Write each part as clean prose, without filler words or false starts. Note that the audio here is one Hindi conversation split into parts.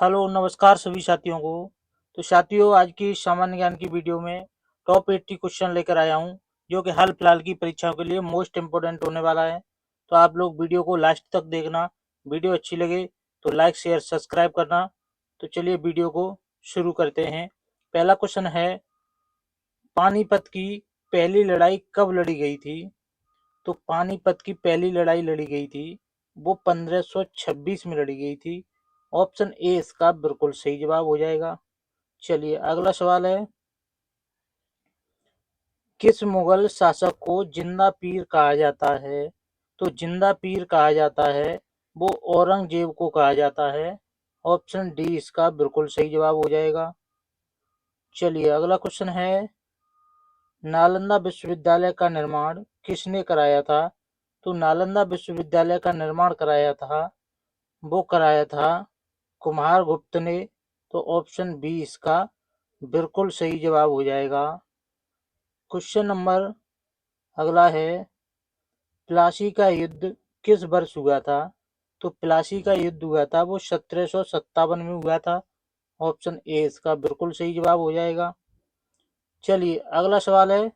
हेलो नमस्कार सभी साथियों को। तो साथियों, आज की सामान्य ज्ञान की वीडियो में टॉप 80 क्वेश्चन लेकर आया हूं, जो कि हाल फिलहाल की परीक्षाओं के लिए मोस्ट इम्पोर्टेंट होने वाला है। तो आप लोग वीडियो को लास्ट तक देखना। वीडियो अच्छी लगे तो लाइक शेयर सब्सक्राइब करना। तो चलिए वीडियो को शुरू करते हैं। पहला क्वेश्चन है, पानीपत की पहली लड़ाई कब लड़ी गई थी? तो पानीपत की पहली लड़ाई लड़ी गई थी, वो 1526 में लड़ी गई थी। ऑप्शन ए इसका बिल्कुल सही जवाब हो जाएगा। चलिए अगला सवाल है, किस मुगल शासक को जिंदा पीर कहा जाता है? तो जिंदा पीर कहा जाता है वो औरंगजेब को कहा जाता है। ऑप्शन डी इसका बिल्कुल सही जवाब हो जाएगा। चलिए अगला क्वेश्चन है, नालंदा विश्वविद्यालय का निर्माण किसने कराया था? तो नालंदा विश्वविद्यालय का निर्माण कराया था कुमारगुप्त ने। तो ऑप्शन बी इसका बिल्कुल सही जवाब हो जाएगा। क्वेश्चन नंबर अगला है, प्लासी का युद्ध किस वर्ष हुआ था? तो प्लासी का युद्ध हुआ था वो 1757 में हुआ था। ऑप्शन ए इसका बिल्कुल सही जवाब हो जाएगा। चलिए अगला सवाल है,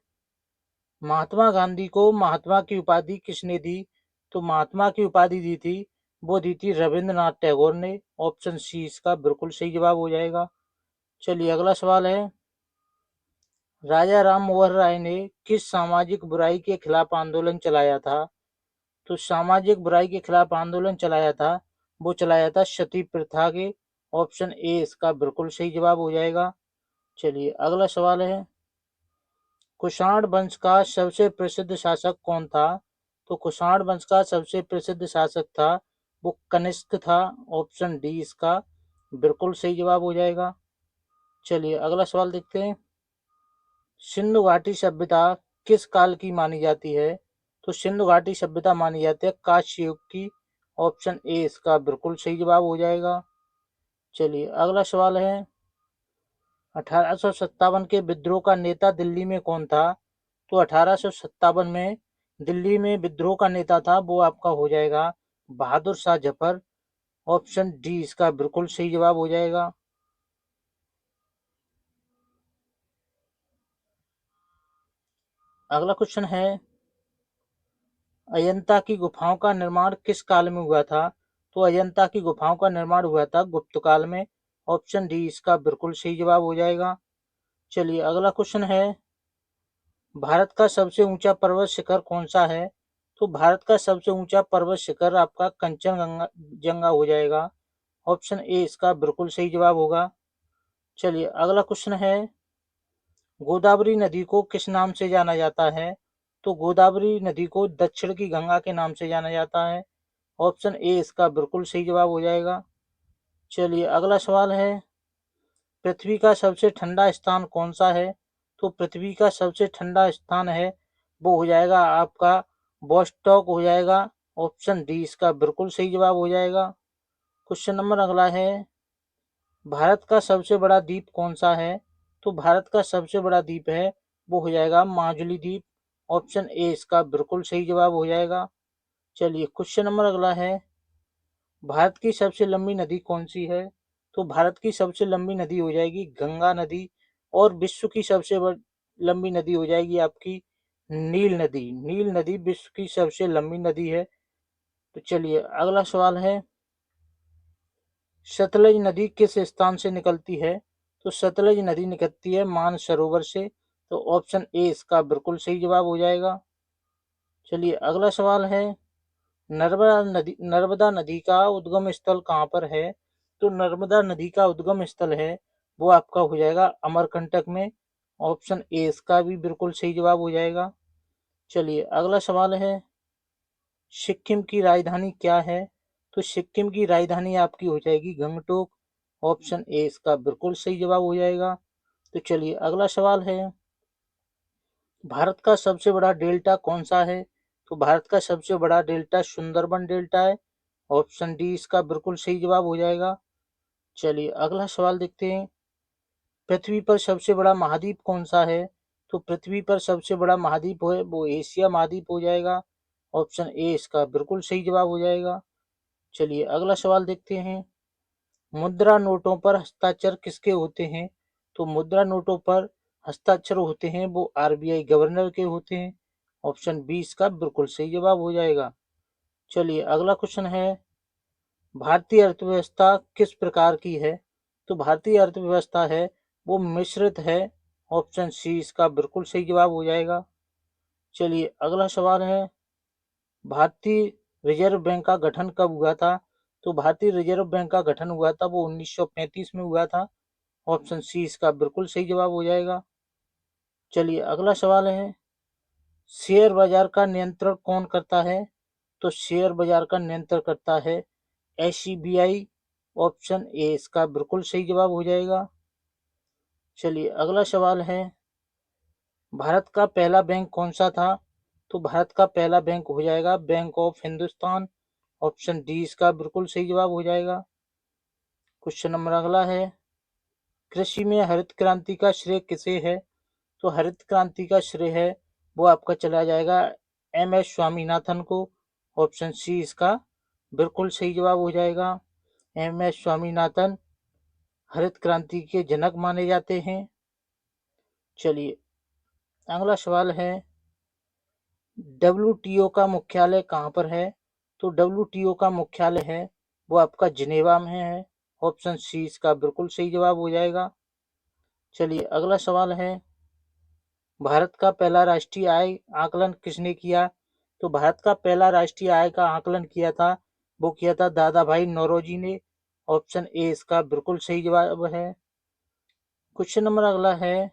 महात्मा गांधी को महात्मा की उपाधि किसने दी? तो महात्मा की उपाधि वो दी थी रविंद्रनाथ टैगोर ने। ऑप्शन सी इसका बिल्कुल सही जवाब हो जाएगा। चलिए अगला सवाल है, राजा राम मोहन राय ने किस सामाजिक बुराई के खिलाफ आंदोलन चलाया था? तो सामाजिक बुराई के खिलाफ आंदोलन चलाया था सती प्रथा के। ऑप्शन ए इसका बिल्कुल सही जवाब हो जाएगा। चलिए अगला सवाल है, कुषाण वंश का सबसे प्रसिद्ध शासक कौन था? तो कुषाण वंश का सबसे प्रसिद्ध शासक था वो कनिष्क था। ऑप्शन डी इसका बिल्कुल सही जवाब हो जाएगा। चलिए अगला सवाल देखते हैं, सिंधु घाटी सभ्यता किस काल की मानी जाती है? तो सिंधु घाटी सभ्यता मानी जाती है कांस्य युग की। ऑप्शन ए इसका बिल्कुल सही जवाब हो जाएगा। चलिए अगला सवाल है, 1857 के विद्रोह का नेता दिल्ली में कौन था? तो 1857 में दिल्ली में विद्रोह का नेता था वो आपका हो जाएगा बहादुर शाह जफर। ऑप्शन डी इसका बिल्कुल सही जवाब हो जाएगा। अगला क्वेश्चन है, अजंता की गुफाओं का निर्माण किस काल में हुआ था? तो अजंता की गुफाओं का निर्माण हुआ था गुप्त काल में। ऑप्शन डी इसका बिल्कुल सही जवाब हो जाएगा। चलिए अगला क्वेश्चन है, भारत का सबसे ऊंचा पर्वत शिखर कौन सा है? तो भारत का सबसे ऊंचा पर्वत शिखर आपका कंचनजंगा जंगा हो जाएगा। ऑप्शन ए इसका बिल्कुल सही जवाब होगा। चलिए अगला क्वेश्चन है, गोदावरी नदी को किस नाम से जाना जाता है? तो गोदावरी नदी को दक्षिण की गंगा के नाम से जाना जाता है। ऑप्शन ए इसका बिल्कुल सही जवाब हो जाएगा। चलिए अगला सवाल है, पृथ्वी का सबसे ठंडा स्थान कौन सा है? तो पृथ्वी का सबसे ठंडा स्थान है वो हो जाएगा आपका बॉस्टॉक हो जाएगा। ऑप्शन डी इसका बिल्कुल सही जवाब हो जाएगा। क्वेश्चन नंबर अगला है, भारत का सबसे बड़ा द्वीप कौन सा है? तो भारत का सबसे बड़ा द्वीप है वो हो जाएगा माजुली द्वीप। ऑप्शन ए इसका बिल्कुल सही जवाब हो जाएगा। चलिए क्वेश्चन नंबर अगला है, भारत की सबसे लंबी नदी कौन सी है? तो भारत की सबसे लंबी नदी हो जाएगी गंगा नदी। और विश्व की सबसे लंबी नदी हो जाएगी आपकी नील नदी। नील नदी विश्व की सबसे लंबी नदी है। तो चलिए अगला सवाल है, सतलज नदी किस स्थान से निकलती है? तो सतलज नदी निकलती है मानसरोवर से। तो ऑप्शन ए इसका बिल्कुल सही जवाब हो जाएगा। चलिए अगला सवाल है, नर्मदा नदी का उद्गम स्थल कहाँ पर है? तो नर्मदा नदी का उद्गम स्थल है वो आपका हो जाएगा अमरकंटक में। ऑप्शन ए इसका भी बिल्कुल सही जवाब हो जाएगा। चलिए अगला सवाल है, सिक्किम की राजधानी क्या है? तो सिक्किम की राजधानी आपकी हो जाएगी गंगटोक। ऑप्शन ए इसका बिल्कुल सही जवाब हो जाएगा। तो चलिए अगला सवाल है, भारत का सबसे बड़ा डेल्टा कौन सा है? तो भारत का सबसे बड़ा डेल्टा सुंदरबन डेल्टा है। ऑप्शन डी इसका बिल्कुल सही जवाब हो जाएगा। चलिए अगला सवाल देखते हैं, पृथ्वी पर सबसे बड़ा महाद्वीप कौन सा है? तो पृथ्वी पर सबसे बड़ा महाद्वीप है वो एशिया महाद्वीप हो जाएगा। ऑप्शन ए इसका बिल्कुल सही जवाब हो जाएगा। चलिए अगला सवाल देखते हैं, मुद्रा नोटों पर हस्ताक्षर किसके होते हैं? तो मुद्रा नोटों पर हस्ताक्षर होते हैं वो आरबीआई गवर्नर के होते हैं। ऑप्शन बी इसका बिल्कुल सही जवाब हो जाएगा। चलिए अगला क्वेश्चन है, भारतीय अर्थव्यवस्था किस प्रकार की है? तो भारतीय अर्थव्यवस्था है वो मिश्रित है। ऑप्शन सी इसका बिल्कुल सही जवाब हो जाएगा। चलिए अगला सवाल है, भारतीय रिजर्व बैंक का गठन कब हुआ था? तो भारतीय रिजर्व बैंक का गठन हुआ था वो 1935 में हुआ था। ऑप्शन सी इसका बिल्कुल सही जवाब हो जाएगा। चलिए अगला सवाल है, शेयर बाजार का नियंत्रण कौन करता है? तो शेयर बाजार का नियंत्रण करता है एसईबीआई। ऑप्शन ए इसका बिल्कुल सही जवाब हो जाएगा। चलिए अगला सवाल है, भारत का पहला बैंक कौन सा था? तो भारत का पहला बैंक हो जाएगा bank of Hindustan. Option D इसका बिल्कुल सही जवाब हो जाएगा। क्वेश्चन नंबर अगला है, कृषि में हरित क्रांति का श्रेय किसे है? तो हरित क्रांति का श्रेय है वो आपका चला जाएगा एम एस स्वामीनाथन को। ऑप्शन सी इसका बिल्कुल सही जवाब हो जाएगा। एम एस स्वामीनाथन हरित क्रांति के जनक माने जाते हैं। चलिए अगला सवाल है, डब्ल्यूटीओ का मुख्यालय कहाँ पर है? तो डब्ल्यूटीओ का मुख्यालय है वो आपका जिनेवा में है। ऑप्शन सी इसका बिल्कुल सही जवाब हो जाएगा। चलिए अगला सवाल है, भारत का पहला राष्ट्रीय आय आकलन किसने किया? तो भारत का पहला राष्ट्रीय आय का आकलन किया था वो किया था दादा भाई नौरोजी ने। ऑप्शन ए इसका बिल्कुल सही जवाब है। क्वेश्चन नंबर अगला है,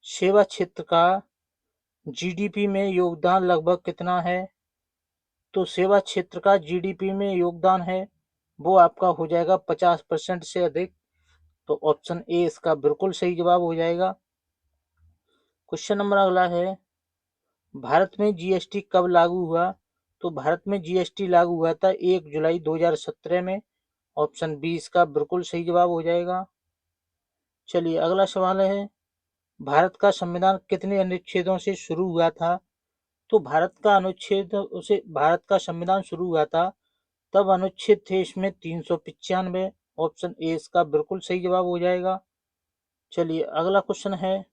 सेवा क्षेत्र का जीडीपी में योगदान लगभग कितना है? तो सेवा क्षेत्र का जीडीपी में योगदान है वो आपका हो जाएगा 50% से अधिक। तो ऑप्शन ए इसका बिल्कुल सही जवाब हो जाएगा। क्वेश्चन नंबर अगला है, भारत में जीएसटी कब लागू हुआ? तो भारत में जीएसटी लागू हुआ था 1 जुलाई 2017 में। ऑप्शन बी इसका बिल्कुल सही जवाब हो जाएगा। चलिए अगला सवाल है, भारत का संविधान कितने अनुच्छेदों से शुरू हुआ था? तो भारत का संविधान शुरू हुआ था तब अनुच्छेद थे इसमें 395। ऑप्शन ए इसका बिल्कुल सही जवाब हो जाएगा। चलिए अगला क्वेश्चन है,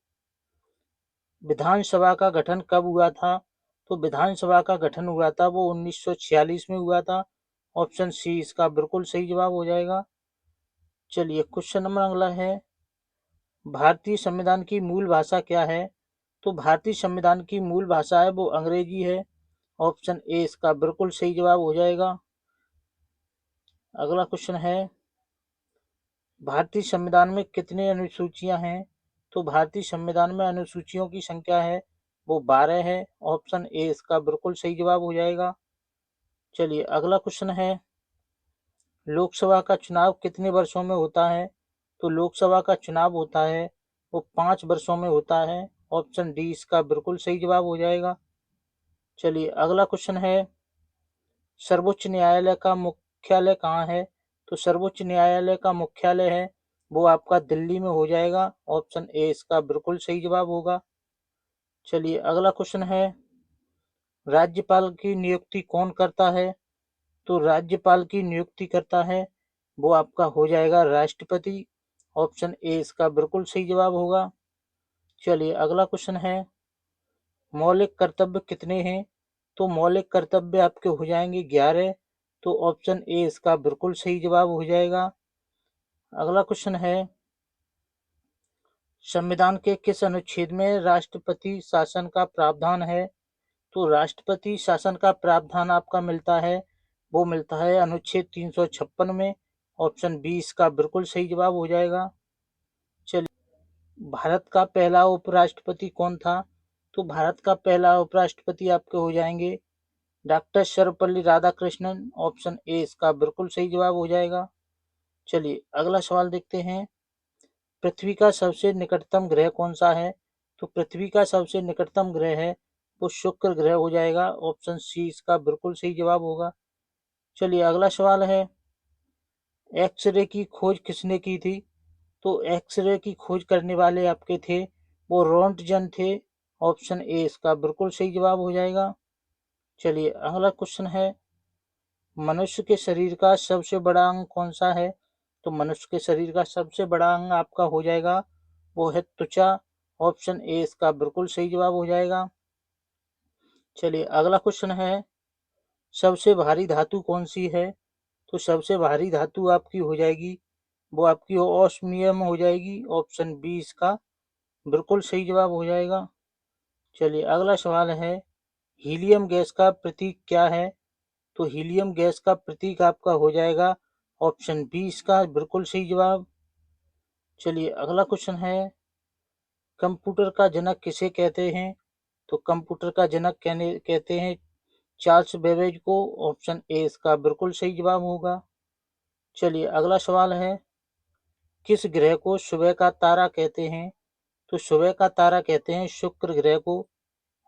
विधानसभा का गठन कब हुआ था? तो विधानसभा का गठन हुआ था वो 1946 में हुआ था। ऑप्शन सी इसका बिल्कुल सही जवाब हो जाएगा। चलिए क्वेश्चन नंबर अगला है, भारतीय संविधान की मूल भाषा क्या है? तो भारतीय संविधान की मूल भाषा है वो अंग्रेजी है। ऑप्शन ए इसका बिल्कुल सही जवाब हो जाएगा। अगला क्वेश्चन है, भारतीय संविधान में कितनी अनुसूचियां हैं? तो भारतीय संविधान में अनुसूचियों की संख्या है वो 12 है। ऑप्शन ए इसका बिल्कुल सही जवाब हो जाएगा। चलिए अगला क्वेश्चन है, लोकसभा का चुनाव कितने वर्षों में होता है? तो लोकसभा का चुनाव होता है वो 5 वर्षों में होता है। ऑप्शन डी इसका बिल्कुल सही जवाब हो जाएगा। चलिए अगला क्वेश्चन है, सर्वोच्च न्यायालय का मुख्यालय कहाँ है? तो सर्वोच्च न्यायालय का मुख्यालय है वो आपका दिल्ली में हो जाएगा। ऑप्शन ए इसका बिल्कुल सही जवाब होगा। चलिए अगला क्वेश्चन है, राज्यपाल की नियुक्ति कौन करता है? तो राज्यपाल की नियुक्ति करता है वो आपका हो जाएगा राष्ट्रपति। ऑप्शन ए इसका बिल्कुल सही जवाब होगा। चलिए अगला क्वेश्चन है, मौलिक कर्तव्य कितने हैं? तो मौलिक कर्तव्य आपके हो जाएंगे 11। तो ऑप्शन ए इसका बिल्कुल सही जवाब हो जाएगा। अगला क्वेश्चन है, संविधान के किस अनुच्छेद में राष्ट्रपति शासन का प्रावधान है? तो राष्ट्रपति शासन का प्रावधान आपका मिलता है वो मिलता है अनुच्छेद 356 में। ऑप्शन बी इसका बिल्कुल सही जवाब हो जाएगा। चलिए भारत का पहला उपराष्ट्रपति कौन था? तो भारत का पहला उपराष्ट्रपति आपके हो जाएंगे doctor Sarvepalli Radhakrishnan. Option A इसका बिल्कुल सही जवाब हो जाएगा। चलिए अगला सवाल देखते हैं, पृथ्वी का सबसे निकटतम ग्रह कौन सा है? तो पृथ्वी का सबसे निकटतम ग्रह है वो शुक्र ग्रह हो जाएगा। ऑप्शन सी इसका बिल्कुल सही जवाब होगा। चलिए अगला सवाल है, एक्सरे की खोज किसने की थी? तो एक्सरे की खोज करने वाले आपके थे वो रोंटगन थे। ऑप्शन ए इसका बिल्कुल सही जवाब हो जाएगा। चलिए अगला क्वेश्चन है, मनुष्य के शरीर का सबसे बड़ा अंग कौन सा है? तो मनुष्य के शरीर का सबसे बड़ा अंग आपका हो जाएगा वो है त्वचा। ऑप्शन ए इसका बिल्कुल सही जवाब हो जाएगा। चलिए अगला क्वेश्चन है, सबसे भारी धातु कौन सी है? तो सबसे भारी धातु आपकी हो जाएगी वो आपकी ऑस्मियम हो जाएगी। ऑप्शन बी इसका बिल्कुल सही जवाब हो जाएगा। चलिए अगला सवाल है, हीलियम गैस का प्रतीक क्या है? तो हीलियम गैस का प्रतीक आपका हो जाएगा ऑप्शन बी इसका बिल्कुल सही जवाब। चलिए अगला क्वेश्चन है, कंप्यूटर का जनक किसे कहते हैं? तो कंप्यूटर का जनक कहते हैं चार्ल्स बेबेज को। ऑप्शन ए इसका बिल्कुल सही जवाब होगा। चलिए अगला सवाल है, किस ग्रह को सुबह का तारा कहते हैं? तो सुबह का तारा कहते हैं शुक्र ग्रह को।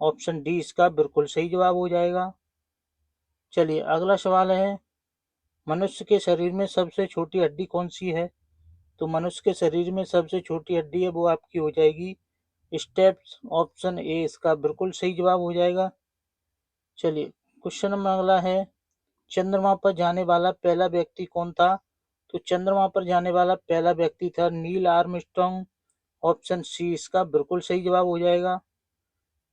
ऑप्शन डी इसका बिल्कुल सही जवाब हो जाएगा। चलिए अगला सवाल है, मनुष्य के शरीर में सबसे छोटी हड्डी कौन सी है? तो मनुष्य के शरीर में सबसे छोटी हड्डी है वो आपकी हो जाएगी स्टेप्स। ऑप्शन ए इसका बिल्कुल सही जवाब हो जाएगा। चलिए क्वेश्चन नंबर अगला है, चंद्रमा पर जाने वाला पहला व्यक्ति कौन था? तो चंद्रमा पर जाने वाला पहला व्यक्ति था नील आर्मस्ट्रॉन्ग। ऑप्शन सी इसका बिल्कुल सही जवाब हो जाएगा।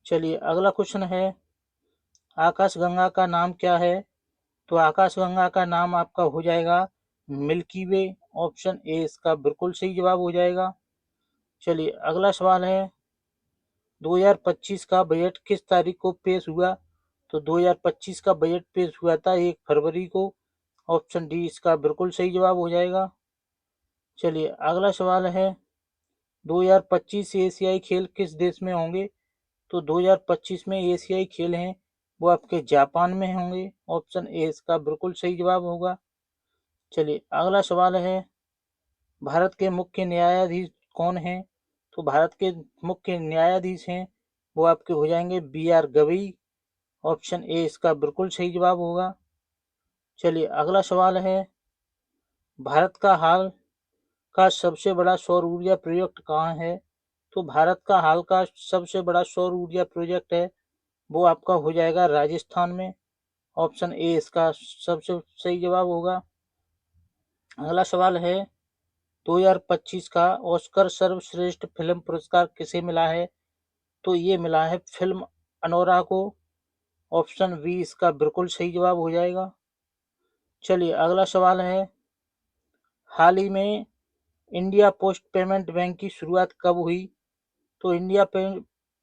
चलिए अगला क्वेश्चन है, आकाशगंगा का नाम क्या है? तो आकाशगंगा का नाम आपका हो जाएगा मिल्की वे। ऑप्शन ए इसका बिल्कुल सही जवाब हो जाएगा। चलिए अगला सवाल है, 2025 का बजट किस तारीख को पेश हुआ? तो 2025 का बजट पेश हुआ था 1 फरवरी को। ऑप्शन डी इसका बिल्कुल सही जवाब हो जाएगा। चलिए अगला सवाल है, 2025 एशियाई खेल किस देश में होंगे? तो 2025 में एशियाई खेल हैं वो आपके जापान में होंगे। ऑप्शन ए इसका बिल्कुल सही जवाब होगा। चलिए अगला सवाल है, भारत के मुख्य न्यायाधीश कौन हैं? तो भारत के मुख्य न्यायाधीश हैं वो आपके हो जाएंगे B R Gavai. Option A इसका बिल्कुल सही जवाब होगा। चलिए अगला सवाल है, भारत का हाल का सबसे बड़ा सौर ऊर्जा प्रोजेक्ट कहाँ है? तो भारत का हाल का सबसे बड़ा सौर ऊर्जा प्रोजेक्ट है वो आपका हो जाएगा राजस्थान में। ऑप्शन ए इसका सबसे सही जवाब होगा। अगला सवाल है, 2025 का ऑस्कर सर्वश्रेष्ठ फिल्म पुरस्कार किसे मिला है? तो ये मिला है फिल्म अनोरा को। ऑप्शन बी इसका बिल्कुल सही जवाब हो जाएगा। चलिए अगला सवाल है, हाल ही में इंडिया पोस्ट पेमेंट बैंक की शुरुआत कब हुई? तो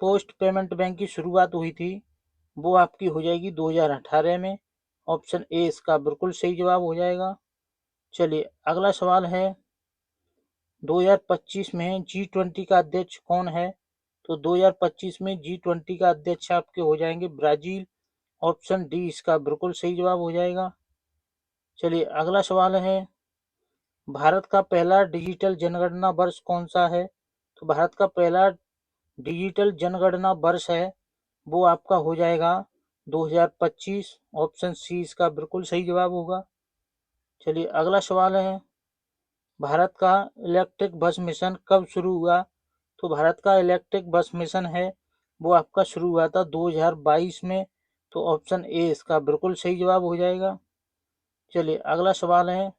पोस्ट पेमेंट बैंक की शुरुआत हुई थी वो आपकी हो जाएगी 2018 में। ऑप्शन ए इसका बिल्कुल सही जवाब हो जाएगा। चलिए अगला सवाल है, 2025 में G20 का अध्यक्ष कौन है? तो 2025 में G20 का अध्यक्ष आपके हो जाएंगे ब्राजील। ऑप्शन डी इसका बिल्कुल सही जवाब हो जाएगा। चलिए अगला सवाल है, भारत का पहला डिजिटल जनगणना वर्ष कौन सा है? तो भारत का पहला डिजिटल जनगणना वर्ष है वो आपका हो जाएगा 2025। ऑप्शन सी इसका बिल्कुल सही जवाब होगा। चलिए अगला सवाल है, भारत का इलेक्ट्रिक बस मिशन कब शुरू हुआ? तो भारत का इलेक्ट्रिक बस मिशन है वो आपका शुरू हुआ था 2022 में। तो ऑप्शन ए इसका बिल्कुल सही जवाब हो जाएगा। चलिए अगला सवाल है,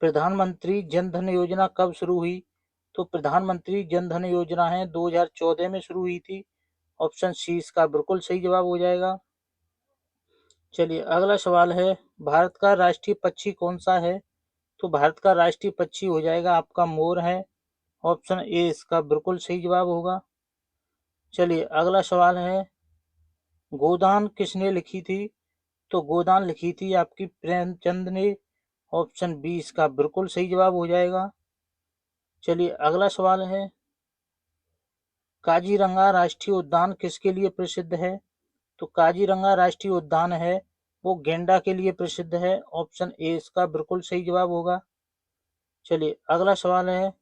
प्रधानमंत्री जन धन योजना कब शुरू हुई? तो प्रधानमंत्री जन धन योजना है 2014 में शुरू हुई थी। ऑप्शन सी इसका बिल्कुल सही जवाब हो जाएगा। चलिए अगला सवाल है, भारत का राष्ट्रीय पक्षी कौन सा है? तो भारत का राष्ट्रीय पक्षी हो जाएगा आपका मोर है। ऑप्शन ए इसका बिल्कुल सही जवाब होगा। चलिए अगला सवाल है, गोदान किसने लिखी थी? तो गोदान लिखी थी आपकी प्रेमचंद ने। ऑप्शन बी इसका बिल्कुल सही जवाब हो जाएगा। चलिए अगला सवाल है, काजीरंगा राष्ट्रीय उद्यान किसके लिए प्रसिद्ध है? तो काजीरंगा राष्ट्रीय उद्यान है वो गेंडा के लिए प्रसिद्ध है। ऑप्शन ए इसका बिल्कुल सही जवाब होगा। चलिए अगला सवाल है,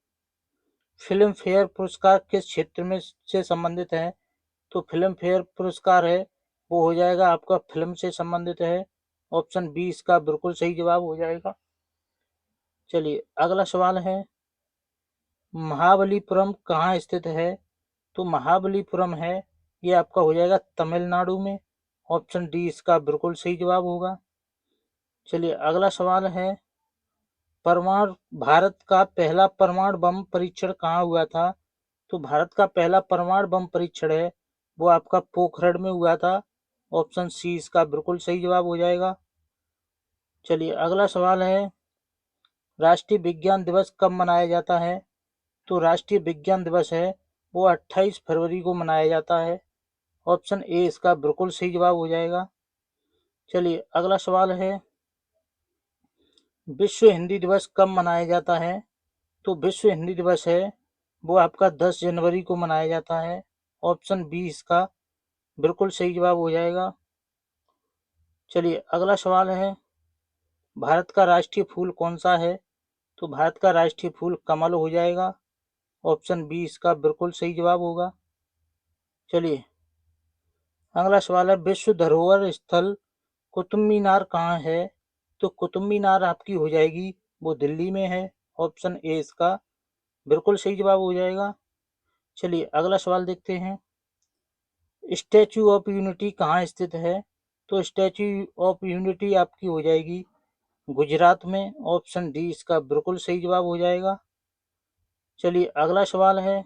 फिल्म फेयर पुरस्कार किस क्षेत्र में से संबंधित है? तो फिल्म फेयर पुरस्कार है वो हो जाएगा आपका फिल्म से संबंधित है। ऑप्शन बी इसका बिल्कुल सही जवाब हो जाएगा। चलिए अगला सवाल है, महाबलीपुरम कहाँ स्थित है? तो महाबलीपुरम है ये आपका हो जाएगा तमिलनाडु में। ऑप्शन डी इसका बिल्कुल सही जवाब होगा। चलिए अगला सवाल है, भारत का पहला परमाणु बम परीक्षण कहाँ हुआ था? तो भारत का पहला परमाणु बम परीक्षण है वो आपका पोखरण में हुआ था। ऑप्शन सी इसका बिल्कुल सही जवाब हो जाएगा। चलिए अगला सवाल है, राष्ट्रीय विज्ञान दिवस कब मनाया जाता है? तो राष्ट्रीय विज्ञान दिवस है वो 28 फरवरी को मनाया जाता है। ऑप्शन ए इसका बिल्कुल सही जवाब हो जाएगा। चलिए अगला सवाल है, विश्व हिंदी दिवस कब मनाया जाता है? तो विश्व हिंदी दिवस है वो आपका 10 जनवरी को मनाया जाता है। ऑप्शन बी इसका बिल्कुल सही जवाब हो जाएगा। चलिए अगला सवाल है, भारत का राष्ट्रीय फूल कौन सा है? तो भारत का राष्ट्रीय फूल कमल हो जाएगा। ऑप्शन बी इसका बिल्कुल सही जवाब होगा। चलिए अगला सवाल है, विश्व धरोहर स्थल कुतुब मीनार कहाँ है? तो कुतुब मीनार आपकी हो जाएगी वो दिल्ली में है। ऑप्शन ए इसका बिल्कुल सही जवाब हो जाएगा। चलिए अगला सवाल देखते हैं, स्टैचू ऑफ यूनिटी कहाँ स्थित है? तो स्टैचू ऑफ यूनिटी आपकी हो जाएगी गुजरात में। ऑप्शन डी इसका बिल्कुल सही जवाब हो जाएगा। चलिए अगला सवाल है,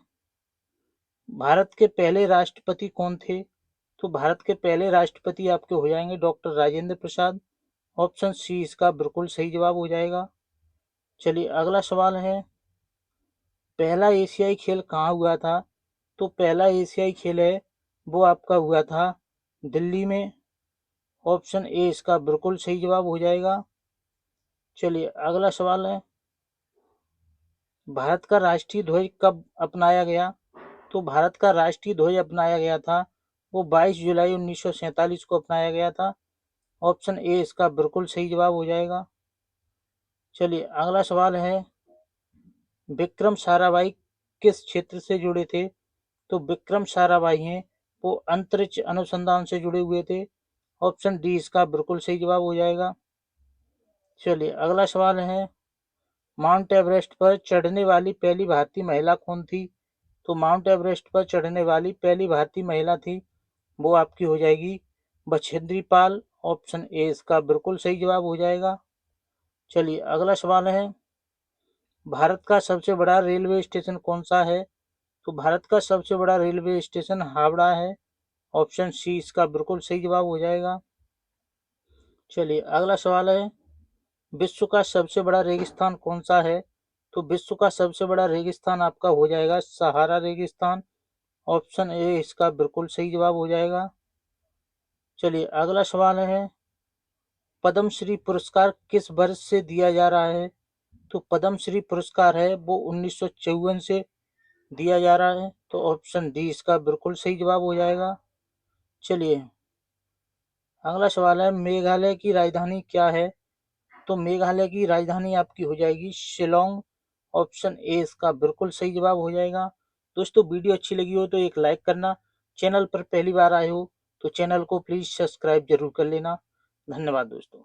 भारत के पहले राष्ट्रपति कौन थे? तो भारत के पहले राष्ट्रपति आपके हो जाएंगे doctor Rajendra Prasad. Option C इसका बिल्कुल सही जवाब हो जाएगा। चलिए अगला सवाल है, पहला एशियाई खेल कहाँ हुआ था? तो पहला एशियाई खेल है वो आपका हुआ था दिल्ली में। ऑप्शन ए इसका बिल्कुल सही जवाब हो जाएगा। चलिए अगला सवाल है, भारत का राष्ट्रीय ध्वज कब अपनाया गया? तो भारत का राष्ट्रीय ध्वज अपनाया गया था वो 22 जुलाई 1947 को अपनाया गया था। ऑप्शन ए इसका बिल्कुल सही जवाब हो जाएगा। चलिए अगला सवाल है, विक्रम साराभाई किस क्षेत्र से जुड़े थे? तो विक्रम साराभाई हैं वो अंतरिक्ष अनुसंधान से जुड़े हुए थे। ऑप्शन डी इसका बिल्कुल सही जवाब हो जाएगा। चलिए अगला सवाल है, माउंट एवरेस्ट पर चढ़ने वाली पहली भारतीय महिला कौन थी? तो माउंट एवरेस्ट पर चढ़ने वाली पहली भारतीय महिला थी वो आपकी हो जाएगी बछेंद्री पाल। ऑप्शन ए इसका बिल्कुल सही जवाब हो जाएगा। चलिए अगला सवाल है, भारत का सबसे बड़ा रेलवे स्टेशन कौन सा है? तो भारत का सबसे बड़ा रेलवे स्टेशन हावड़ा है। ऑप्शन सी इसका बिल्कुल सही जवाब हो जाएगा। चलिए अगला सवाल है, विश्व का सबसे बड़ा रेगिस्तान कौन सा है? तो विश्व का सबसे बड़ा रेगिस्तान आपका हो जाएगा सहारा रेगिस्तान। ऑप्शन ए इसका बिल्कुल सही जवाब हो जाएगा। चलिए अगला सवाल है, पद्मश्री पुरस्कार किस वर्ष से दिया जा रहा है? तो पद्मश्री पुरस्कार है वो 1954 से दिया जा रहा है। तो ऑप्शन डी इसका बिल्कुल सही जवाब हो जाएगा। चलिए अगला सवाल है, मेघालय की राजधानी क्या है? तो मेघालय की राजधानी आपकी हो जाएगी शिलोंग। ऑप्शन ए इसका बिल्कुल सही जवाब हो जाएगा। दोस्तों वीडियो अच्छी लगी हो तो एक लाइक करना, चैनल पर पहली बार आए हो तो चैनल को प्लीज सब्सक्राइब जरूर कर लेना। धन्यवाद दोस्तों।